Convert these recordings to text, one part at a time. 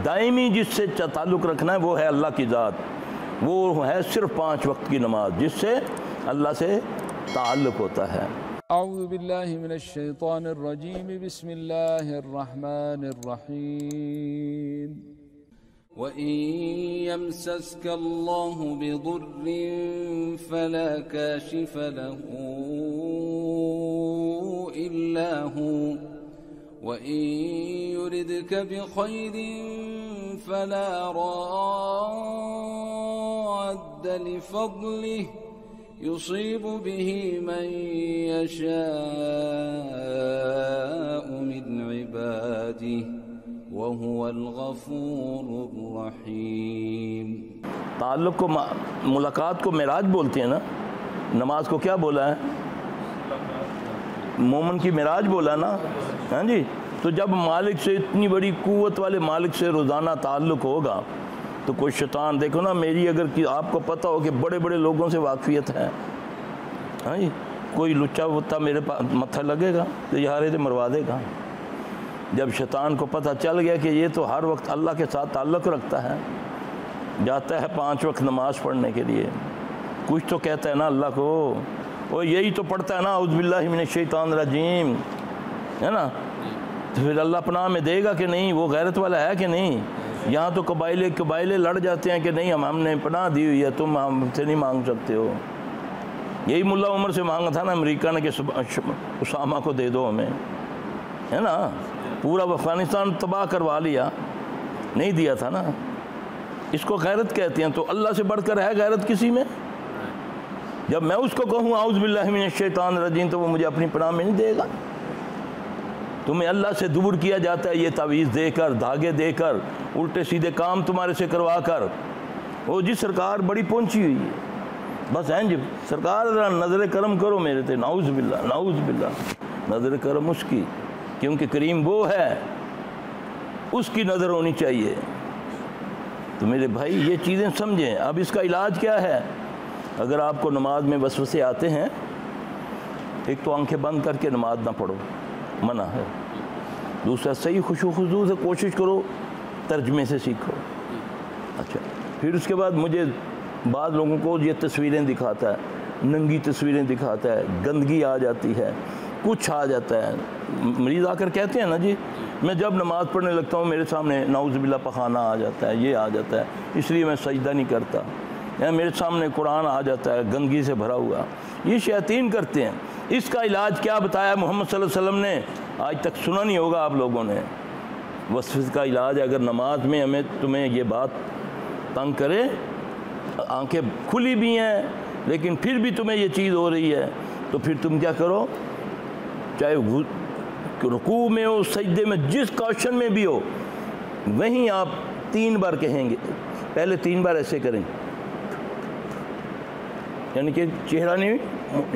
दायमी जिससे ताल्लुक़ रखना है वो है अल्लाह की ज़ात, वो है सिर्फ 5 वक्त की नमाज जिससे अल्लाह से ताल्लुक़ होता है। अऊज़ु बिल्लाहि मिनश शैतानिर रजीम, बिस्मिल्लाहिर रहमानिर रहीम। व इन यमसस्कल्लाहु बिदुर्रिन फला काशिफ लहू इल्ला हू व इन युरिदक बिखैरिन फला राद्द लिफज़लिहि युसीब बिही मन यशाअ मिन इबादिही व हुवल गफूरुर रहीम। ताल्लुक़ को, मुलाकात को मेराज बोलते हैं ना। नमाज को क्या बोला है? मोमिन की मेराज बोला ना। हाँ जी। तो जब मालिक से, इतनी बड़ी कुव्वत वाले मालिक से रोज़ाना ताल्लुक़ होगा तो कोई शैतान, देखो ना मेरी अगर कि आपको पता हो कि बड़े बड़े लोगों से वाकफियत है, हाँ जी, कोई लुच्चा वुच्चा मेरे पास मत्था लगेगा तो यार ये मरवा देगा। जब शैतान को पता चल गया कि ये तो हर वक्त अल्लाह के साथ ताल्लुक़ रखता है, जाता है 5 वक्त नमाज पढ़ने के लिए, कुछ तो कहता है ना अल्लाह को, वो यही तो पढ़ता है ना औज़ु बिल्लाहि मिनश शैतानिर रजीम, है ना। तो फिर अल्लाह पनाह में देगा कि नहीं? वो गैरत वाला है कि नहीं? यहाँ तो कबाइले लड़ जाते हैं कि नहीं हमने पनाह दी हुई है, तुम हमसे नहीं मांग सकते हो। यही मुल्ला उमर से मांगा था ना अमेरिका ने कि उसामा को दे दो हमें, है ना। पूरा अफ़गानिस्तान तबाह करवा लिया, नहीं दिया था ना। इसको गैरत कहते हैं। तो अल्लाह से बढ़कर है गैरत किसी में? जब मैं उसको कहूँ औज़ु बिल्लाहि मिनश शैतानिर रजीम तो वो मुझे अपनी पनाह में नहीं देगा। तुम्हें अल्लाह से दूर किया जाता है ये तावीज़ देकर, धागे देकर, उल्टे सीधे काम तुम्हारे से करवा कर। वो जी सरकार बड़ी पहुंची हुई है, बस हैं जी सरकार नज़र करम करो मेरे थे, नाउज़ बिल्लाह नज़र करम उसकी, क्योंकि करीम वो है, उसकी नज़र होनी चाहिए। तो मेरे भाई ये चीज़ें समझें। अब इसका इलाज क्या है? अगर आपको नमाज में वसवसे आते हैं, एक तो आंखें बंद करके नमाज ना पढ़ो, मना है। दूसरा सही खुशू खुजू से कोशिश करो, तर्जमे से सीखो। अच्छा, फिर उसके बाद मुझे बाद लोगों को ये तस्वीरें दिखाता है, नंगी तस्वीरें दिखाता है, गंदगी आ जाती है, कुछ आ जाता है। मरीज़ आकर कहते हैं ना जी मैं जब नमाज़ पढ़ने लगता हूँ मेरे सामने नाउज़ बिल्लाह पखाना आ जाता है, ये आ जाता है, इसलिए मैं सजदा नहीं करता, या मेरे सामने कुरान आ जाता है गंदगी से भरा हुआ। ये शैतान करते हैं। इसका इलाज क्या बताया मोहम्मद सल्लल्लाहु अलैहि वसल्लम ने? आज तक सुना नहीं होगा आप लोगों ने। वसवसे का इलाज, अगर नमाज में तुम्हें ये बात तंग करे, आंखें खुली भी हैं लेकिन फिर भी तुम्हें ये चीज़ हो रही है, तो फिर तुम क्या करो, चाहे रुकू में हो, सजदे में, जिस क्वेश्चन में भी हो, वहीं आप 3 बार कहेंगे। पहले 3 बार ऐसे करें, यानी कि चेहरा नहीं,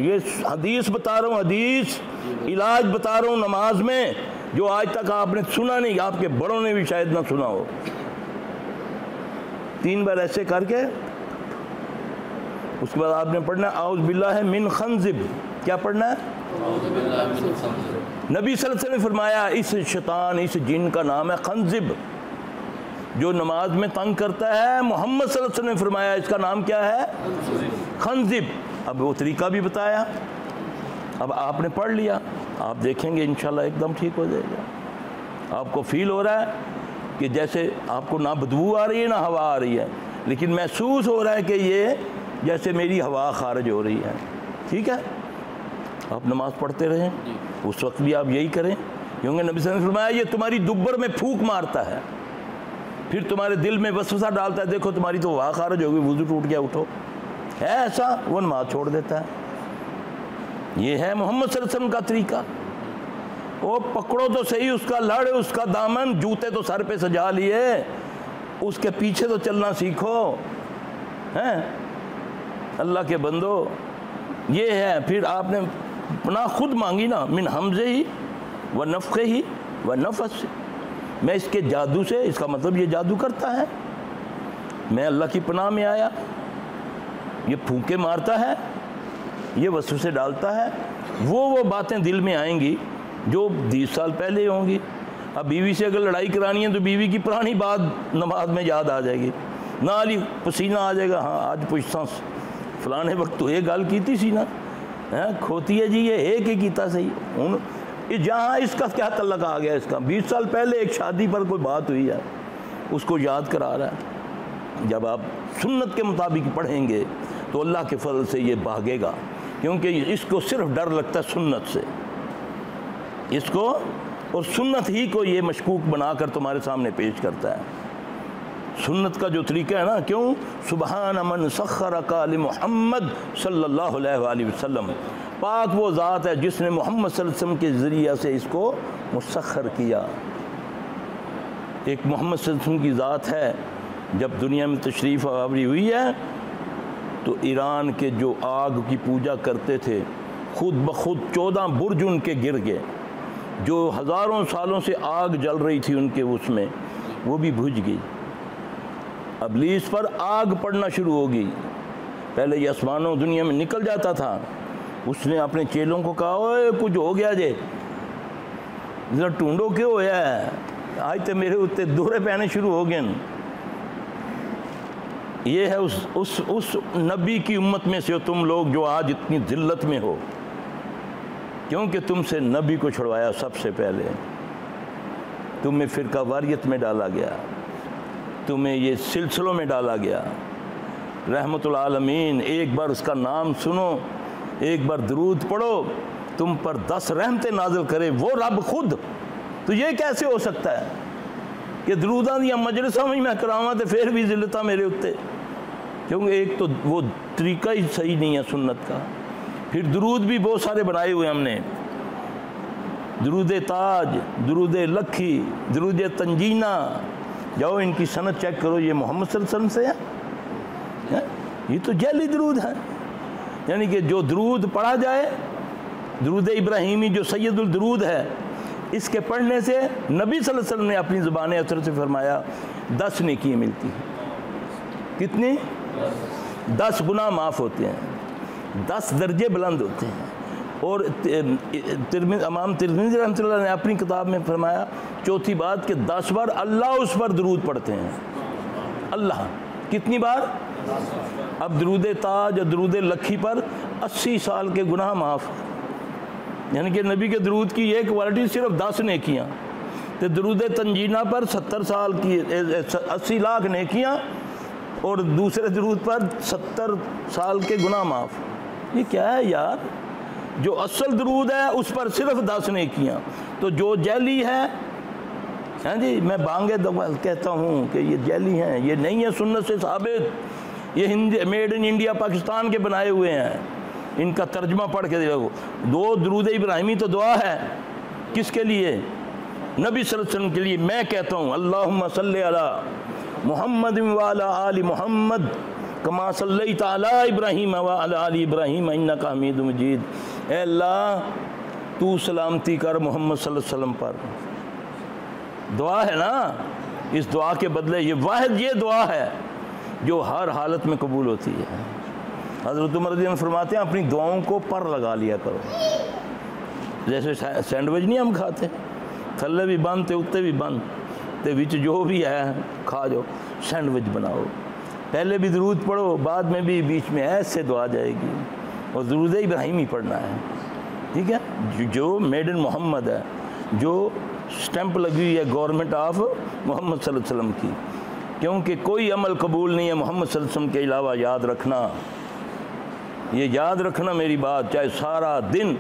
ये हदीस बता रहा हूँ, हदीस इलाज बता रहा हूँ नमाज में, जो आज तक आपने सुना नहीं, आपके बड़ों ने भी शायद ना सुना हो। 3 बार ऐसे करके उसके बाद आपने पढ़ना औज़ु बिल्लाहि मिन खंज़िब। क्या पढ़ना है? नबी सल्लल्लाहु अलैहि वसल्लम ने फरमाया इस शैतान, इस जिन का नाम है खंज़िब, जो नमाज में तंग करता है। मोहम्मद सल्लल्लाहु अलैहि वसल्लम ने फरमाया इसका नाम क्या है? खंज़िब। अब वो तरीका भी बताया, अब आपने पढ़ लिया, आप देखेंगे इंशाल्लाह एकदम ठीक हो जाएगा। आपको फील हो रहा है कि जैसे आपको ना बदबू आ रही है ना हवा आ रही है, लेकिन महसूस हो रहा है कि ये जैसे मेरी हवा खारिज हो रही है। ठीक है, आप नमाज पढ़ते रहें, उस वक्त भी आप यही करें, क्योंकि नबी सल्लल्लाहु अलैहि वसल्लम ने फरमाया ये तुम्हारी दुब्बर में फूंक मारता है, फिर तुम्हारे दिल में वसवसा डालता है, देखो तुम्हारी तो हवा खारिज होगी, वुज़ू टूट गया, उठो, है ऐसा, वो नमाज छोड़ देता है। ये है मोहम्मद सल्लल्लाहु अलैहि वसल्लम का तरीका। वो पकड़ो तो सही उसका लड़, उसका दामन, जूते तो सर पे सजा लिए, उसके पीछे तो चलना सीखो। हैं अल्लाह के बंदो, ये है। फिर आपने पनाह खुद मांगी ना, मिन हमज़े ही व नफ़ख़े ही व नफ़स से, मैं इसके जादू से, इसका मतलब ये जादू करता है, मैं अल्लाह की पनाह में आया। ये फूंके मारता है, ये वसवसे डालता है, वो बातें दिल में आएंगी जो 20 साल पहले होंगी, अब बीवी से अगर लड़ाई करानी है तो बीवी की पुरानी बात नमाज में याद आ जाएगी, ना ही पसीना आ जाएगा। हाँ आज पूछता फलाने वक्त तो ये गल की सी ना, है खोती है जी ये एक ही कीता सही हूँ। जहाँ इसका क्या तल्लक आ गया, इसका 20 साल पहले एक शादी पर कोई बात हुई है उसको याद करा रहा है। जब आप सुन्नत के मुताबिक पढ़ेंगे तो अल्लाह के फजल से ये भागेगा, क्योंकि इसको सिर्फ डर लगता है सुन्नत से, इसको और सुन्नत ही को ये मशकूक बनाकर तुम्हारे सामने पेश करता है। सुन्नत का जो तरीका है ना, क्यों सुबहान मन सख्खरका लि मुहम्मद सल्लल्लाहु अलैहि वसल्लम, पाक वो ज़ात है जिसने मोहम्मद सल्लल्लाहु अलैहि वसल्लम के ज़रिया से इसको मुसख्खर किया। एक मोहम्मद सल्लल्लाहु अलैहि वसल्लम की ज़ात है। जब दुनिया में तशरीफ़ आवरी हुई है तो ईरान के जो आग की पूजा करते थे खुद ब खुद 14 बुर्ज उनके गिर गए, जो हज़ारों सालों से आग जल रही थी उनके उसमें, वो भी बुझ गई। इब्लीस पर आग पड़ना शुरू होगी। पहले ये आसमानों दुनिया में निकल जाता था, उसने अपने चेलों को कहा ओए कुछ हो गया जे, जरा ढूंढो क्यों होया है, आज तो मेरे उत्ते दोहरे पैने शुरू हो गए। ये है उस नबी की उम्मत में से हो तुम लोग जो आज इतनी जिल्लत में हो, क्योंकि तुमसे नबी को छुड़वाया सबसे पहले, तुम्हें फ़िरका वारियत में डाला गया, तुम्हें ये सिलसिलों में डाला गया। रहमतुल आलमीन, एक बार उसका नाम सुनो, एक बार दरूद पढ़ो, तुम पर 10 रहमतें नाजिल करे वो रब खुद। तो ये कैसे हो सकता है कि दरूदां दी मजलिसां में मैं करावां तो फिर भी जिल्लतां मेरे उत्ते, क्योंकि एक तो वो तरीका ही सही नहीं है सुन्नत का। फिर दरूद भी बहुत सारे बनाए हुए हमने, दरूद ताज, दरूद लखी, दरूद तंजीना, जाओ इनकी सनद चेक करो, ये मोहम्मद सल्लल्लाहु अलैहि वसल्लम से है? ये तो जैली दरूद है। यानी कि जो दरूद पढ़ा जाए, दरूद इब्राहिमी जो सैयदुल दरूद है, इसके पढ़ने से नबी सल्लल्लाहु अलैहि वसल्लम ने अपनी ज़ुबान अतहर से फरमाया 10 नेकियां मिलती हैं। कितनी? 10 गुनाह माफ़ होते हैं, 10 दर्जे बुलंद होते हैं। और इमाम तिरमिज़ी रहमतुल्लाह ने अपनी किताब में फरमाया चौथी बात कि 10 बार अल्लाह उस पर दरूद पढ़ते हैं। अल्लाह कितनी बार? अब दरूद ताज और दरूद लखी पर 80 साल के गुनाह माफ़। यानी कि नबी के दरूद की ये क्वालिटी सिर्फ 10 नेकियाँ, तो दरूद तंजीना पर 70 साल की 80 लाख नेकियाँ, और दूसरे दरूद पर 70 साल के गुनाह माफ़। ये क्या है यार? जो असल दरूद है उस पर सिर्फ 10 नेकियाँ, तो जो जैली है, हाँ जी, मैं बांगे कहता हूँ कि ये जैली हैं, ये नहीं है सुन्नत से साबित, ये Hindi made in India Pakistan के बनाए हुए हैं। इनका तर्जमा पढ़ के देखो। 2 दरूद इब्राहिमी तो दुआ है, किसके लिए? नबी सल्लल्लाहु अलैहि वसल्लम के लिए। मैं कहता हूँ अल्लाहुम्मा सल्ली अला मुहम्मद व अला आलि मुहम्मद कमा सल्लैता अला इब्राहीम व अला आलि इब्राहीम इन्नका हमीदुम मजीद। ऐ अल्लाह तू सलामती कर मोहम्मद सल्लल्लाहु अलैहि वसल्लम पर। दुआ है ना, इस दुआ के बदले ये वाहिद ये दुआ है जो हर हालत में कबूल होती है। हज़रत उमर रज़ी अल्लाह फरमाते हैं अपनी दुआओं को पर लगा लिया करो। जैसे सैंडविच नहीं हम खाते, थल्ले भी बंद तो उत्ते भी बंद, तो विच जो भी है खा जाओ, सैंडविच बनाओ। पहले भी दरूद पढ़ो, बाद में भी बीच में ऐसे दुआ जाएगी, और दरूद इब्राहिमी पढ़ना है, ठीक है? जो मेड इन मोहम्मद है, जो स्टैंप लगी हुई है गवर्नमेंट ऑफ मोहम्मद सल्लल्लाहु अलैहि वसल्लम की, क्योंकि कोई अमल कबूल नहीं है मोहम्मद सल्लल्लाहु अलैहि वसल्लम के अलावा। याद रखना, ये याद रखना मेरी बात, चाहे सारा दिन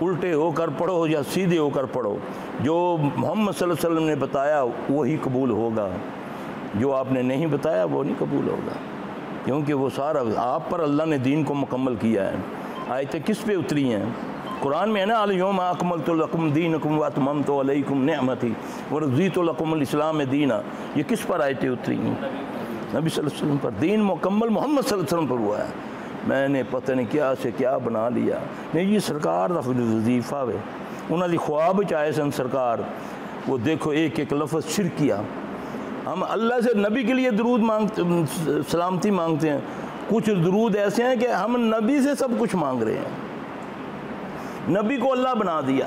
उल्टे होकर पढ़ो या सीधे होकर पढ़ो, जो मोहम्मद सल्लल्लाहु अलैहि वसल्लम ने बताया वही कबूल होगा, जो आपने नहीं बताया वो नहीं कबूल होगा, क्योंकि वो सारा आप पर अल्लाह ने दीन को मुकम्मल किया है। आयतें किस पे उतरी हैं? कुरान में है ना, अल यौमा अकमलतु लकुम दीनकुम व अतममतु अलैकुम निअमती व रज़ीतु लकुमुल इस्लाम दीना। ये किस पर आयतें उतरी हैं? नबी सल्लल्लाहु अलैहि वसल्लम पर। दीन मुकम्मल मोहम्मद सल्लल्लाहु अलैहि वसल्लम पर हुआ है। मैंने पता नहीं क्या से क्या बना लिया। नहीं, ये सरकार का वजीफा वे, उन्होंने ख्वाब चाहे सन सरकार, वो देखो एक एक लफ्ज़ शिरक किया। हम अल्लाह से नबी के लिए दरूद मांगते, सलामती मांगते हैं, कुछ दरूद ऐसे हैं कि हम नबी से सब कुछ मांग रहे हैं, नबी को अल्लाह बना दिया।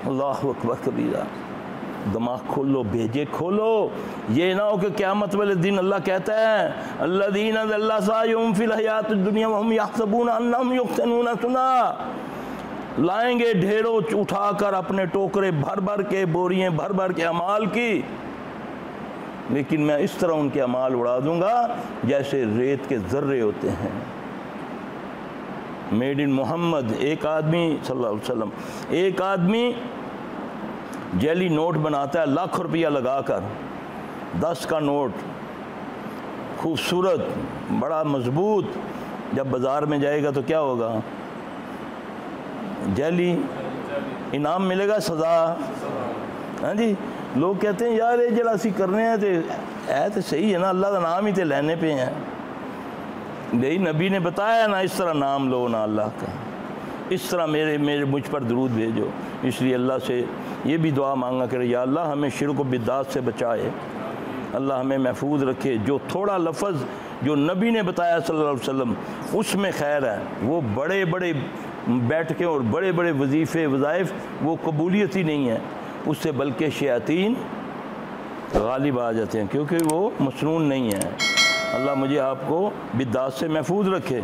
अल्लाहु अकबर कबीरा। दिमाग खोलो, भेजे खोलो। ये ना हो कि क़यामत वाले दिन अल्लाह कहता है अल्लज़ीना ज़ल्ला सायुहुम फ़िल हयातिद दुनिया व हुम यहसबूना अन्नहुम युहसिनूना सुना। लाएंगे ढेरों उठाकर अपने टोकरे भर भर के, बोरियां भर भर के अमाल की, लेकिन मैं इस तरह उनके अमाल उड़ा दूंगा जैसे रेत के ज़र्रे होते हैं। Made in Muhammad. एक आदमी सल्लल्लाहु अलैहि वसल्लम, एक आदमी जेली नोट बनाता है लाख रुपया लगाकर, 10 का नोट, खूबसूरत, बड़ा मजबूत। जब बाज़ार में जाएगा तो क्या होगा? जेली, इनाम मिलेगा, सज़ा। हाँ जी, लोग कहते हैं यार ये जरा असी करने हैं तो सही है ना, अल्लाह का नाम ही तो लेने पे हैं। यही नबी ने बताया ना, इस तरह नाम लो ना अल्लाह का, इस तरह मेरे मुझ पर दरूद भेजो। इसलिए अल्लाह से ये भी दुआ मांगा करे, या अल्लाह हमें शिरक व बिदअत से बचाए, अल्लाह हमें महफूज रखे। जो थोड़ा लफ्ज़ जो नबी ने बताया सल्लल्लाहु अलैहि वसल्लम उसमें खैर है, वो बड़े बड़े बैठ के और बड़े बड़े वजीफ़े वज़ाइफ वो कबूलियत ही नहीं है उससे, बल्कि शयातीन गालिब आ जाते हैं, क्योंकि वो मसनून नहीं है। अल्लाह मुझे आपको बिदअत से महफूज रखे।